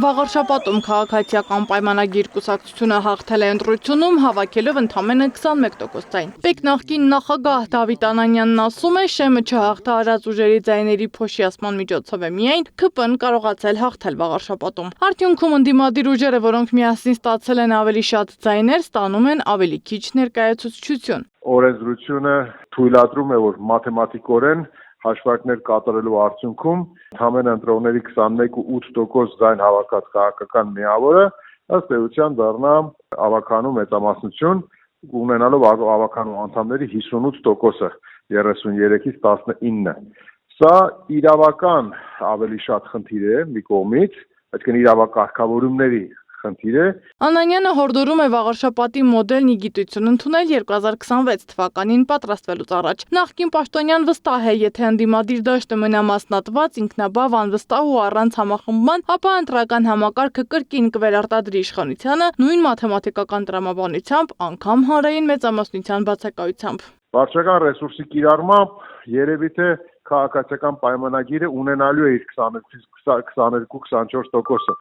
Վաղարշապատում քաղաքացիական պայմանագիր կուսակցությունը հաղթել է ընտրությունում, հավաքելով ընդամենը 21% ձայն։ Պեկ նախկին նախագահ Դավիթ Անանյանն ասում է, Շեմը չհաղթահարած ուժերի ձայների փոշիացման միջոցով է միայն ՔՊ-ն կարողացել հաղթել Վաղարշապատում։ Արդյունքում ընդդիմադիր ուժերը, որոնք միասին ստացել են ավելի շատ ձայներ, ստանում են ավելի քիչ ներկայացուցչություն։ Օրենսդրությունը թույլատրում է, որ մաթեմատիկորեն հաշվարկներ կատարելու արդյունքում ընդամենը ընտրողների 21.8% ձայն հավաքած քաղաքական միավորը ըստ էության դառնա ավականու մեծամասնություն, ունենալով ավականու անդամների 58%-ը 33-ից 19։ Սա իրավական ավելի շատ խնդիր է մի կողմից, այսինքն իրավակարգավորումների խնդիր է։ Անանյանը հորդորում է Վաղարշապատի մոդելն ի գիտություն ընդունել 2026 թվականին պատրաստվելուց առաջ։ Նախկին պաշտոնյան վստահ է, եթե ընդդիմադիր դաշտը մնա մասնատված, ինքնաբավ, անվստահ ու առանց համախմբման, ապա ընտրական համակարգը կրկին կվերարտադրի իշխանությանը նույն մաթեմատիկական տրամաբանությամբ, անգամ հանրային մեծամասնության բացակայությամբ։ Վարչական ռեսուրսի կիրառմամբ երևի թե քաղաքացիական պայմանագիրը ունենալու է իր 22-24%-ը։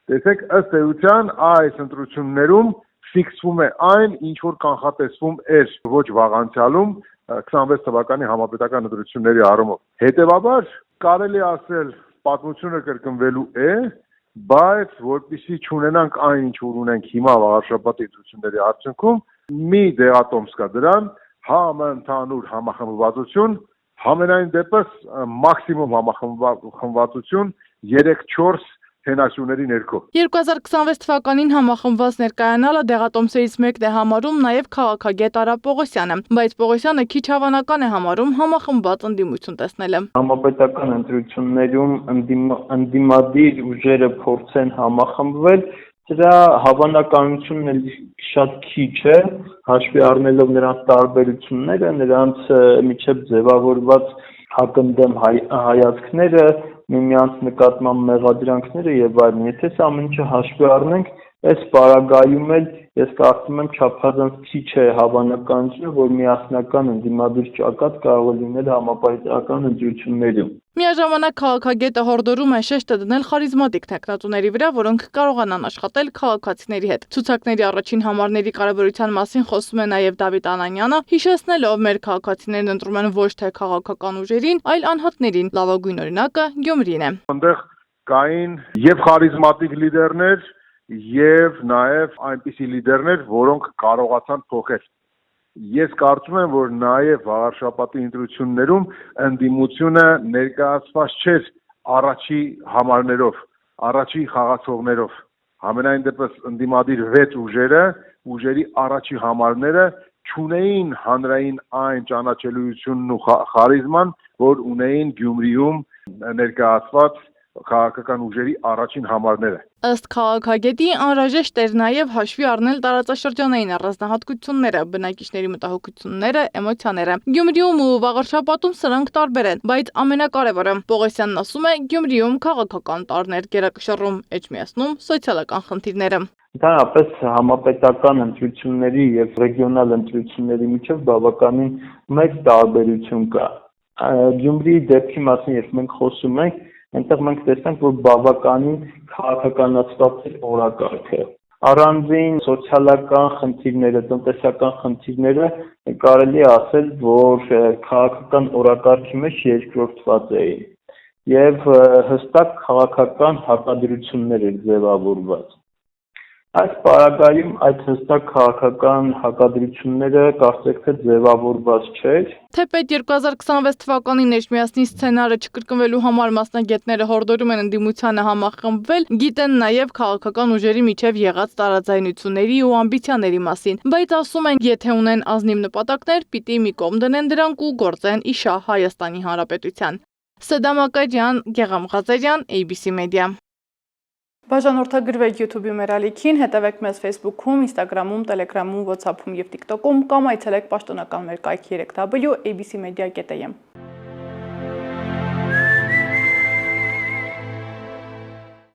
Տեսեք, ըստ էության այս ընտրություններում ֆիքսվում է այն, ինչ որ կանխատեսվում էր ոչ վաղ անցյալում 26 թվականի համապետական ընտրությունների առումով։ Հետևաբար կարելի ասել պատմությունը կրկնվելու է, բայց որպեսզի չունենանք այն, ինչ որ ունենք հիմա Վաղարշապատի ընտրությունների արդյունքում, մի դեղատոմս կա դրան, համընդհանուր համախմբվածություն, համենայն դեպս մաքսիմում համախմբվածություն 3-4 հենասյուների ներքո։ 2026 թվականին համախմբված ներկայանալը դեղատոմսերից մեկն է համարում նաև քաղաքագետ Արա Պողոսյանը, բայց Պողոսյանը քիչ հավանական է համարում համախմբված ընդդիմություն տեսնելը։ Համապետական ընտրություններում ընդդիմադիր ուժերը փորձեն համախմբվել, դրա հավանականությունն էլ շատ քիչ է, հաշվի առնելով նրանց տարբերությունները, նրանց միջև ձևավորված հակընդդեմ հայացքները, միմյանց նկատմամբ մեղադրանքները եւ այլն։ Եթե սա ամեն ինչը հաշվի առնենք, այս պարագայում էլ ես կարծում եմ չափազանց քիչ է հավանականությունը, որ միասնական ընդդիմադիր ճակատ կարող է լինել համապետական ընտրություններում։ Միաժամանակ քաղաքագետը հորդորում է շեշտը դնել խարիզմատիկ թեկնածուների վրա, որոնք կարողանան աշխատել քաղաքացիների հետ։ Ցուցակների առաջին համարների կարևորության մասին խոսում է նաև Դավիթ Անանյանը, հիշեցնելով մեր քաղաքացիներն ընտրում են ոչ թե քաղաքական ուժերին, այլ անհատներին։ Լավագույն օրինակը Գյումրին է։ Այնտեղ կային եւ խարիզմատիկ լիդերներ, եւ նաեւ այնպիսի լիդերներ, որոնք կարողացան փոխել։ Ես կարծում եմ, որ նաև Վաղարշապատի ընտրություններում ընդդիմությունը ներկայացված չէր առաջի համարներով, առաջի խաղացողներով։ Համենայն դեպս ընդդիմադիր 6 ուժերի առաջի համարները չունեին հանրային այն ճանաչելիությունն ու խարիզման, որ ունեին Գյումրիում ներկայացված քաղաքական ուժերի առաջին համարները։ Ըստ քաղաքագետի անհրաժեշտ էր նաև հաշվի առնել տարածաշրջանային առանձնահատկությունները, բնակիչների մտահոգությունները, էմոցիաները։ Գյումրիում ու Վաղարշապատում սրանք տարբեր են, բայց ամենակարևորը Պողոսյանն ասում է, Գյումրիում քաղաքական տարրներ գերակշռում, էջմիածնում սոցիալական խնդիրները։ Ընդհանրապես համապետական ընտրությունների եւ ռեգիոնալ ընտրությունների միջև բավականին մեծ տարբերություն կա։ Գյումրիի դեպքի մասին երբ մենք խոսում ենք, այնտեղ մենք տեսանք, որ բավականին քաղաքականացված է օրակարգը։ Առանձին սոցիալական խնդիրները, տնտեսական խնդիրները կարելի է ասել, որ քաղաքական օրակարգի մեջ երկրորդված էին եւ հստակ քաղաքական հակադրություններ էր ձևավորված։ Այս պարագայում այդ հստակ քաղաքական հակադրությունները կարծեք թե ձևավորված չէր։ Թեպետ 2026 թվականին Էջմիածնի սցենարը չկրկնվելու համար մասնագետները հորդորում են ընդդիմությանը համախմբվել, գիտեն նաև քաղաքական ուժերի միջև եղած տարաձայնությունների ու ամբիցիաների մասին, բայց ասում են, եթե ունեն ազնիվ նպատակներ, պիտի մի կողմ դնեն դրանք ու գործեն իշահ Հայաստանի Հանրապետության։ Սեդամ Ակաջյան, Գեղամ Ղազարյան, ABC Media։ Բաժանորդագրվեք YouTube-ի մեր ալիքին, հետևեք մեզ Facebook-ում, Instagram-ում, Telegram-ում, WhatsApp-ում եւ TikTok-ում կամ այցելեք պաշտոնական մեր կայքի 3w abcmedia.am։